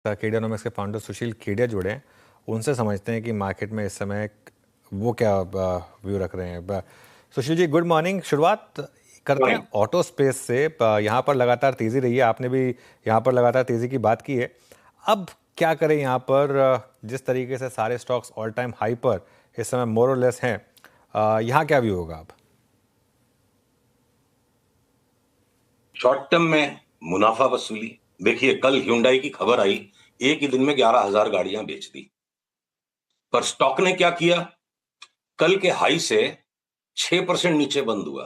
केडियानोमिक्स के फाउंडर सुशील केडिया जुड़े हैं। उनसे समझते हैं कि मार्केट में इस समय वो क्या व्यू रख रहे हैं। Sushil ji, good morning. शुरुआत करते हैं ऑटो स्पेस से। यहाँ पर लगातार तेज़ी रही है, आपने भी यहाँ पर लगातार तेज़ी की बात की है। अब क्या करें यहाँ पर, जिस तरीके से सारे स्टॉक्स ऑल टाइम हाई पर इस समय मोर और लेस हैं, यहाँ क्या व्यू होगा अब? शॉर्ट टर्म में मुनाफा वसूली। देखिए, कल ह्युंडई की खबर आई, एक ही दिन में 11,000 गाड़ियां बेच दी। पर स्टॉक ने क्या किया? कल के हाई से 6% नीचे बंद हुआ।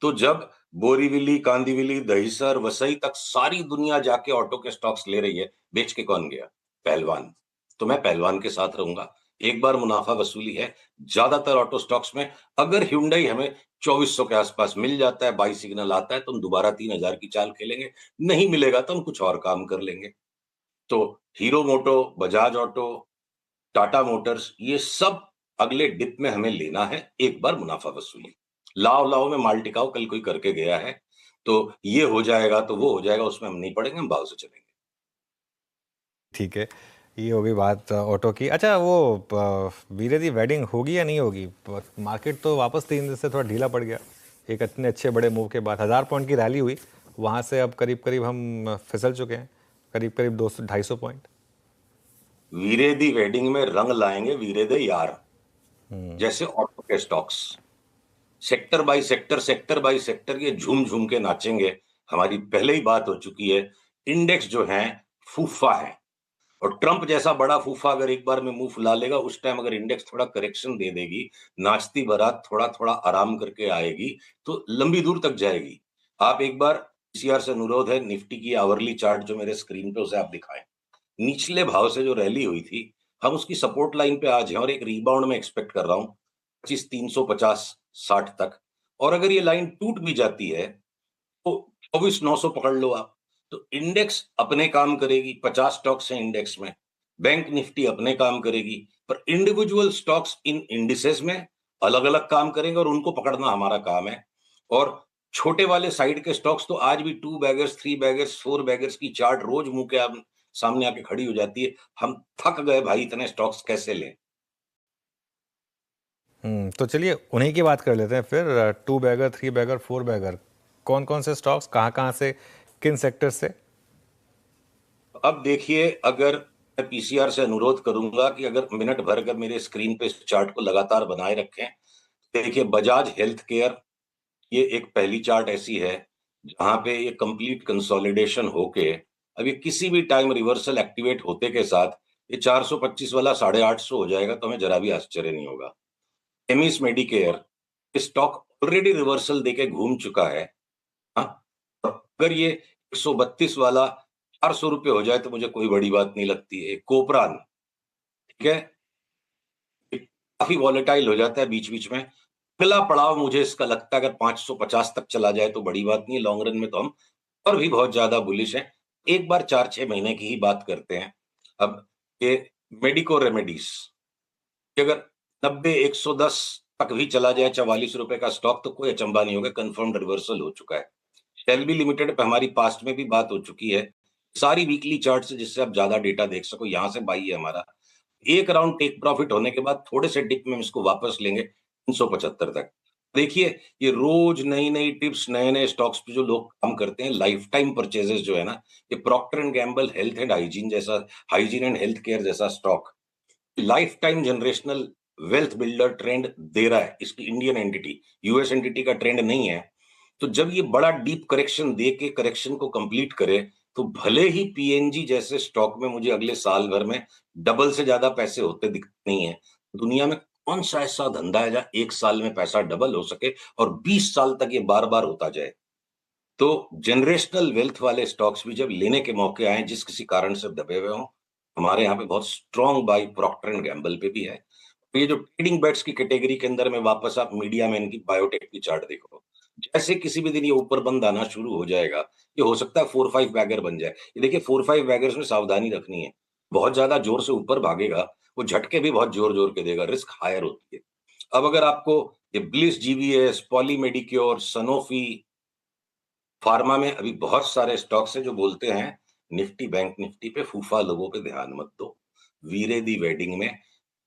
तो जब बोरीवली, कांदिवली, दहिसर, वसई तक सारी दुनिया जाके ऑटो के स्टॉक्स ले रही है, बेच के कौन गया? पहलवान। तो मैं पहलवान के साथ रहूंगा। एक बार मुनाफा वसूली है ज्यादातर ऑटो स्टॉक्स में। अगर ह्युंडई हमें 2400 के आसपास मिल जाता है, बाई सिग्नल आता है, तो हम दोबारा 3000 की चाल खेलेंगे। नहीं मिलेगा तो हम कुछ और काम कर लेंगे। तो हीरो मोटो, बजाज ऑटो, टाटा मोटर्स, ये सब अगले डिप में हमें लेना है। एक बार मुनाफा वसूली लाओ लाओ में माल टिकाओ कल कोई करके गया है, तो ये हो जाएगा तो वो हो जाएगा, उसमें हम नहीं पड़ेंगे, हम भाव से चलेंगे। ठीक है, ये हो गई बात ऑटो की। अच्छा, वो वीरे दी वेडिंग होगी या नहीं होगी? मार्केट तो वापस 3 दिन से थोड़ा ढीला पड़ गया, एक इतने अच्छे बड़े मूव के बाद 1000 पॉइंट की रैली हुई, वहाँ से अब करीब करीब हम फिसल चुके हैं, करीब करीब 200-250 पॉइंट। वीरे दी वेडिंग में रंग लाएंगे वीरे दे यार, जैसे ऑटो के stocks sector by sector, sector by sector ये झूम झूम के नाचेंगे। हमारी पहले ही बात हो चुकी है, इंडेक्स जो है फूफा है, और ट्रंप जैसा बड़ा फूफा अगर एक बार में मुंह फुला लेगा, उस टाइम अगर इंडेक्स थोड़ा करेक्शन दे देगी, नाचती बारात थोड़ा थोड़ा आराम करके आएगी, तो लंबी दूर तक जाएगी। आप एक बार पीसीआर से अनुरोध है, निफ्टी की आवरली चार्ट जो मेरे स्क्रीन पे उसे आप दिखाएं। निचले भाव से जो रैली हुई थी, हम उसकी सपोर्ट लाइन पे आज हैं और एक रिबाउंड में एक्सपेक्ट कर रहा हूं 25,350-60 तक। और अगर ये लाइन टूट भी जाती है तो 24,900 पकड़ लो आप। तो इंडेक्स अपने काम करेगी, 50 स्टॉक्स हैं इंडेक्स में, बैंक निफ्टी अपने काम करेगी, पर इंडिविजुअल स्टॉक्स इन इंडिसेस में अलग अलग काम करेंगे और उनको पकड़ना हमारा काम है। और छोटे वाले साइड के स्टॉक्स तो आज भी 2 बैगर्स, 3 बैगर्स, 4 बैगर्स की चार्ट रोज मुंह के सामने आके खड़ी हो जाती है। हम थक गए भाई, इतने स्टॉक्स कैसे लें? तो चलिए उन्हीं की बात कर लेते हैं फिर। 2 बैगर, 3 बैगर, 4 बैगर, कौन कौन से स्टॉक्स, कहाँ कहाँ से, किन सेक्टर से? अब देखिए, अगर मैं पीसीआर से अनुरोध करूंगा कि अगर मिनट भर अगर मेरे स्क्रीन पे इस चार्ट को लगातार बनाए रखें। देखिए, बजाज हेल्थ केयर, ये एक पहली चार्ट ऐसी है जहां पे ये कंप्लीट कंसोलिडेशन होके अब ये किसी भी टाइम रिवर्सल एक्टिवेट होते के साथ ये 425 वाला 850 हो जाएगा, तो हमें जरा भी आश्चर्य नहीं होगा। Amiss Medicare, stock already reversal देके घूम चुका है। हाँ, अगर ये 132 वाला 400 रुपये हो जाए तो मुझे कोई बड़ी बात नहीं लगती है। कोपरान, ठीक है, काफी वॉलेटाइल हो जाता है बीच बीच में। अगला पड़ाव मुझे इसका लगता है अगर 550 तक चला जाए तो बड़ी बात नहीं है, लॉन्ग रन में तो हम और भी बहुत ज्यादा बुलिश हैं। एक बार 4-6 महीने की ही बात करते हैं। अब ये मेडिको रेमेडीज, अगर 90-110 तक भी चला जाए 44 रुपए का स्टॉक, तो कोई अचंबा नहीं होगा, कंफर्म्ड रिवर्सल हो चुका है। शेल्बी लिमिटेड पे हमारी पास्ट में भी बात हो चुकी है। सारी वीकली चार्ट से जिससे आप ज्यादा डेटा देख सको, यहां से बाई है हमारा। एक राउंड टेक प्रॉफिट होने के बाद थोड़े से डिप में हम इसको वापस लेंगे 375 तक। देखिए, ये रोज नई नई टिप्स, नए नए स्टॉक्स पे जो लोग काम करते हैं, लाइफ टाइम परचेजेस जो है ना, ये Procter and Gamble health and hygiene जैसा, हाइजीन एंड हेल्थ केयर जैसा stock lifetime generational wealth builder trend दे रहा है। इसकी इंडियन एंटिटी, यूएस एंटिटी का ट्रेंड नहीं है। तो जब ये बड़ा डीप करेक्शन दे के करेक्शन को कंप्लीट करे, तो भले ही पीएनजी जैसे स्टॉक में मुझे अगले साल भर में डबल से ज्यादा पैसे होते दिखते नहीं है। दुनिया में कौन सा ऐसा धंधा है जहां एक साल में पैसा डबल हो सके और 20 साल तक ये बार बार होता जाए? तो जनरेशनल वेल्थ वाले स्टॉक्स भी जब लेने के मौके आए, जिस किसी कारण से दबे हुए हों, हमारे यहाँ पे बहुत strong buy Procter and Gamble पे भी है। तो ये जो ट्रेडिंग बेट्स की कैटेगरी के अंदर में वापस आप मीडिया मैन की बायोटेक की चार्ट देखो, जैसे किसी भी दिन ये ऊपर बंद आना शुरू हो जाएगा, ये हो सकता है 4-5 बैगर बन जाए। ये देखिए, 4-5 बैगर्स में सावधानी रखनी है। बहुत ज्यादा जोर से ऊपर भागेगा, वो झटके भी बहुत जोर जोर के देगा, रिस्क हायर होती है। अब अगर आपको ये Bliss, GVS, Poly Medicure, Sanofi, pharma में अभी बहुत सारे स्टॉक्स हैं जो बोलते हैं निफ्टी बैंक निफ्टी पे फूफा लोगों पे ध्यान मत दो। वीरे दी वेडिंग में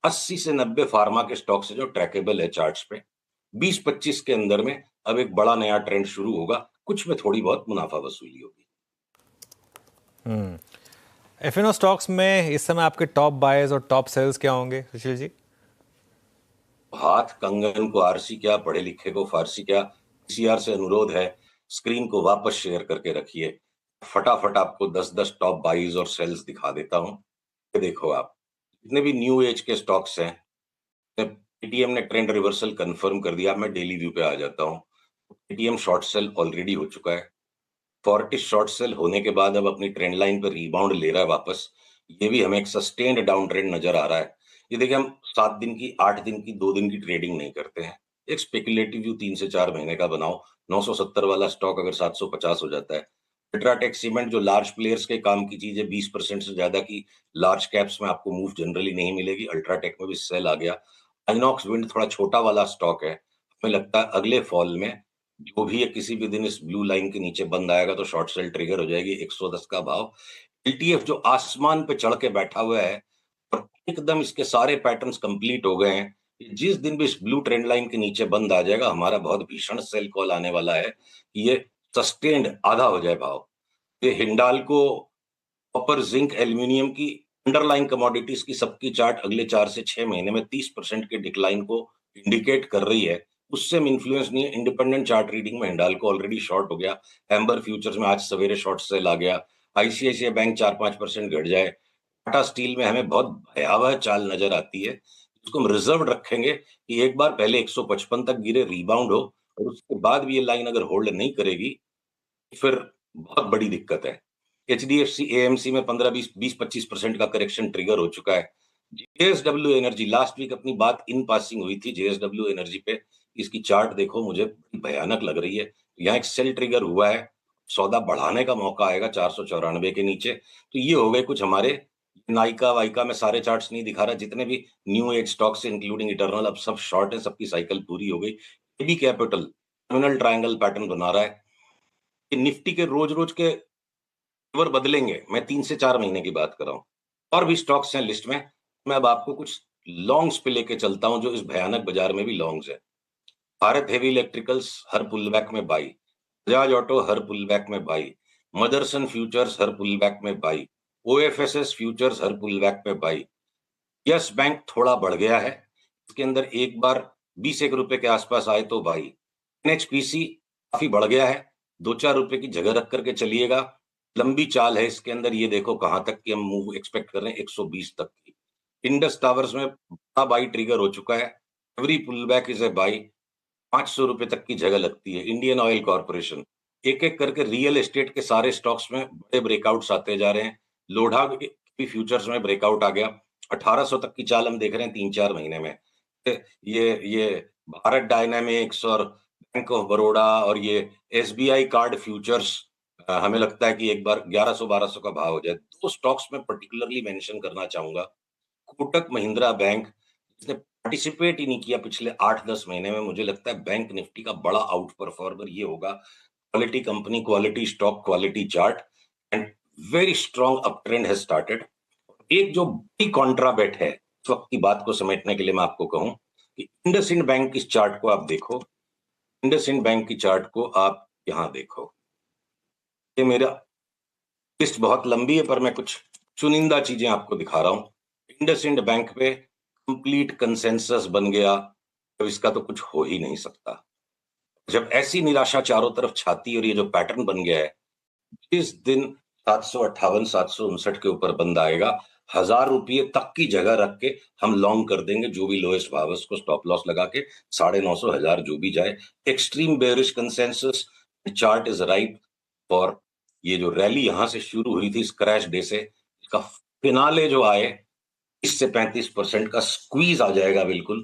80 से 90 फार्मा के स्टॉक से जो ट्रैकेबल है चार्ट्स पे, 20-25 के अंदर में अब एक बड़ा नया ट्रेंड शुरू होगा, कुछ में थोड़ी बहुत मुनाफा वसूली होगी। एफएनओ स्टॉक्स में इस समय आपके टॉप बायर्स और टॉप सेल्स क्या होंगे सुशील जी? हाथ कंगन को आरसी क्या, पढ़े लिखे को फारसी क्या, पीसीआर से अनुरोध है स्क्रीन को वापस शेयर करके रखिए। फटाफट आपको 10-10 टॉप बाइज और सेल्स दिखा देता हूं। ये देखो आप, जितने भी न्यू एज के स्टॉक्स हैं, पेटीएम ने ट्रेंड रिवर्सल कंफर्म कर दिया। मैं डेली व्यू पे आ जाता हूँ। पेटीएम शॉर्ट सेल ऑलरेडी हो चुका है। फोर्टिस शॉर्ट सेल होने के बाद अब अपनी ट्रेंड लाइन पर रिबाउंड ले रहा है वापस। ये भी हमें एक सस्टेन्ड डाउन ट्रेंड नजर आ रहा है। ये देखिए, हम 7 दिन की, 8 दिन की, 2 दिन की ट्रेडिंग नहीं करते हैं। एक स्पेकुलेटिव व्यू 3 से 4 महीने का बनाओ। 970 वाला स्टॉक अगर 750 हो जाता है। अल्ट्राटेक सीमेंट जो लार्ज प्लेयर्स के काम की चीज है, 20% से ज्यादा की लार्ज कैप्स में आपको मूव जनरली नहीं मिलेगी। अल्ट्राटेक में भी सेल आ गया। आइनॉक्स विंड थोड़ा छोटा वाला स्टॉक है। हमें लगता है अगले फॉल में जो भी है, किसी भी दिन इस ब्लू लाइन के नीचे बंद आएगा तो शॉर्ट सेल ट्रिगर हो जाएगी। 110 का भाव। एलटीएफ जो आसमान पे चढ़ के बैठा हुआ है और एकदम इसके सारे पैटर्न्स कंप्लीट हो गए हैं। जिस दिन भी इस ब्लू ट्रेंड लाइन के नीचे बंद आ जाएगा, हमारा बहुत भीषण सेल कॉल आने वाला है कि ये सस्टेन्ड आधा हो जाए भाव। ये हिंडाल्को, कॉपर, जिंक, एल्यूमिनियम की अंडरलाइन कमोडिटीज की सबकी चार्ट अगले 4 से 6 महीने में 30% के डिक्लाइन को इंडिकेट कर रही है। उससे हम इन्फ्लुएंस नहीं है। इंडिपेंडेंट चार्ट रीडिंग में हिंडाल्को ऑलरेडी शॉर्ट हो गया। एम्बर फ्यूचर्स में आज सवेरे शॉर्ट सेल आ गया। आईसीआईसीआई बैंक 4-5% घट जाए। टाटा स्टील में हमें बहुत भयावह चाल नजर आती है। उसको हम रिजर्व रखेंगे कि एक बार पहले 155 तक गिरे, रिबाउंड हो, और उसके बाद भी ये लाइन अगर होल्ड नहीं करेगी फिर बहुत बड़ी दिक्कत है। एचडीएफसी एएमसी में 15-20-25% का करेक्शन ट्रिगर हो चुका है। जेएसडब्ल्यू एनर्जी, लास्ट वीक अपनी बात इन पासिंग हुई थी जेएसडब्ल्यू एनर्जी पे। इसकी चार्ट देखो, मुझे भयानक लग रही है। यहाँ एक सेल ट्रिगर हुआ है, सौदा बढ़ाने का मौका आएगा 494 के नीचे। तो ये हो गए कुछ हमारे। नाइका वाइका में सारे चार्ट्स नहीं दिखा रहा, जितने भी न्यू एज स्टॉक से इंक्लूडिंग इटर्नल अब सब शॉर्ट है, सबकी साइकिल पूरी हो गई। AB capital terminal triangle pattern बना रहा है। कि निफ्टी के रोज रोज के फेवर बदलेंगे। मैं 3 से 4 महीने की बात कर रहा हूँ। और भी स्टॉक्स हैं लिस्ट में। मैं अब आपको कुछ लॉन्ग्स पे लेके चलता हूं जो इस भयानक बाजार में भी लॉन्ग्स है। भारत हेवी इलेक्ट्रिकल्स हर पुलबैक में बाई। बजाज ऑटो हर पुलबैक में बाई। मदरसन फ्यूचर्स हर पुलबैक में बाई। ओएफएसएस फ्यूचर्स हर पुलबैक में बाई। यस बैंक थोड़ा बढ़ गया है। इसके अंदर एक बार 20 रुपए के आसपास आए तो बाई। एनएचपीसी काफी बढ़ गया है। 2-4 रुपए की जगह रख करके चलिएगा। लंबी चाल है इसके अंदर। ये देखो कहां तक की हम मूव एक्सपेक्ट कर रहे हैं, 120 तक की। इंडस टावर्स में बड़ा बाई ट्रिगर हो चुका है। Every pull back is a buy. 500 रुपए तक की जगह लगती है। इंडियन ऑयल कॉर्पोरेशन, एक एक करके रियल एस्टेट के सारे स्टॉक्स में बड़े ब्रेकआउट्स आते जा रहे हैं। लोढ़ा भी फ्यूचर्स में ब्रेकआउट आ गया। 1800 तक की चाल हम देख रहे हैं 3-4 महीने में। ये भारत डायनामिक्स और बैंक ऑफ बड़ौदा और ये एसबीआई कार्ड फ्यूचर्स, हमें लगता है कि एक बार 1100-1200 का भाव हो जाए। 2 स्टॉक्स में पर्टिकुलरली मेंशन करना चाहूंगा। कोटक महिंद्रा बैंक, जिसने पार्टिसिपेट ही नहीं किया पिछले 8-10 महीने में, मुझे लगता है बैंक निफ्टी का बड़ा आउट परफॉर्मर ये होगा। Quality company, quality stock, quality chart, and very strong up trend has started. एक जो बड़ी कॉन्ट्रा बेट है इस वक्त की बात को समेटने के लिए, मैं आपको कहूं कि इंडसइंड बैंक की चार्ट को आप देखो। इंडसइंड बैंक की चार्ट को आप यहां देखो। ये मेरा लिस्ट बहुत लंबी है, पर मैं कुछ चुनिंदा चीजें आपको दिखा रहा हूं। इंडसइंड बैंक पे कंप्लीट कंसेंसस बन गया, तो इसका तो कुछ हो ही नहीं सकता। जब ऐसी निराशा चारों तरफ छाती और ये जो पैटर्न बन गया है, जिस दिन 758-759 के ऊपर बंद आएगा, 1000 रुपये तक की जगह रख के हम लॉन्ग कर देंगे। जो भी लोएस्ट भाव है उसको स्टॉप लॉस लगा के 950 1000 जो भी जाए। Extreme bearish consensus, chart is right for ये जो रैली यहां से शुरू हुई थी क्रैश डे से, इसका फिनाले जो आए, 30 से 35% का स्क्वीज आ जाएगा बिल्कुल।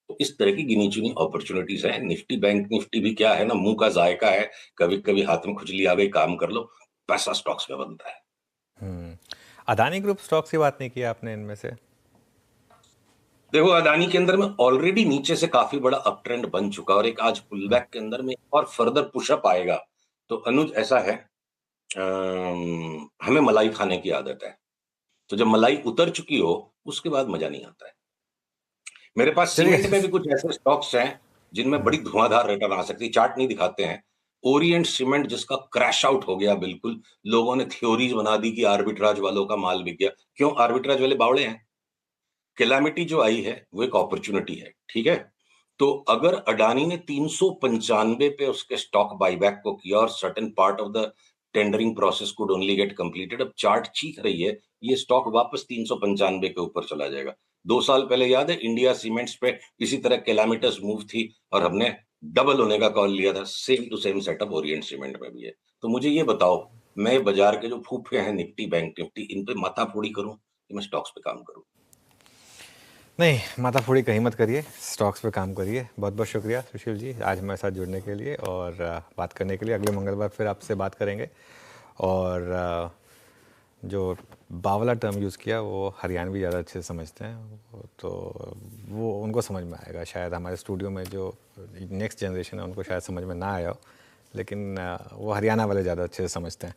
तो इस तरह की गिनी चुनी अपॉर्चुनिटीज है। निफ्टी बैंक निफ्टी भी क्या है ना, मुंह का जायका है। कभी कभी हाथ में खुजली आ गई, काम कर लो, पैसा स्टॉक्स में बनता है। अदानी ग्रुप स्टॉक्स की बात नहीं की आपने इनमें से? देखो, अदानी के अंदर में ऑलरेडी नीचे से काफी बड़ा अप ट्रेंड बन चुका, और एक आज पुल बैक के अंदर में और फर्दर पुशअप आएगा। तो अनुज, ऐसा है हमें मलाई खाने की आदत है, तो जब मलाई उतर चुकी हो उसके बाद मजा नहीं आता है। मेरे पास चलिए। सीमेंट में भी कुछ ऐसे स्टॉक्स हैं जिनमें बड़ी धुआंधार रिटर्न आ सकती है, चार्ट नहीं दिखाते हैं। ओरिएंट सीमेंट जिसका क्रैश आउट हो गया बिल्कुल, लोगों ने थ्योरीज बना दी कि आर्बिट्राज वालों का माल बिक गया। क्यों? आर्बिट्राज वाले बावड़े हैं। कैलामिटी जो आई है वो एक अपॉर्चुनिटी है, ठीक है? तो अगर अडानी ने 395 पे उसके स्टॉक बायबैक को किया और certain part of the tendering process could only get completed, अब चार्ट चीख रही है, ये स्टॉक वापस 395 के ऊपर चला जाएगा। 2 साल पहले याद है इंडिया सीमेंट्स पे इसी तरह कैलामिटस मूव थी और हमने डबल होने का कॉल लिया था। Same to same setup Orient Cement में भी है। तो मुझे ये बताओ, मैं बाजार के जो फूफे हैं निफ्टी, बैंक निफ्टी, इन पे माथा फोड़ी करूं कि मैं स्टॉक्स पे काम करूं? नहीं, माथाफोड़ी कहीं मत करिए, स्टॉक्स पे काम करिए। बहुत बहुत शुक्रिया सुशील जी आज हमारे साथ जुड़ने के लिए और बात करने के लिए। अगले मंगलवार फिर आपसे बात करेंगे। और जो बावला टर्म यूज़ किया वो हरियाणवी ज़्यादा अच्छे से समझते हैं, तो वो उनको समझ में आएगा। शायद हमारे स्टूडियो में जो नेक्स्ट जनरेशन है उनको शायद समझ में ना आया हो, लेकिन वो हरियाणा वाले ज़्यादा अच्छे से समझते हैं।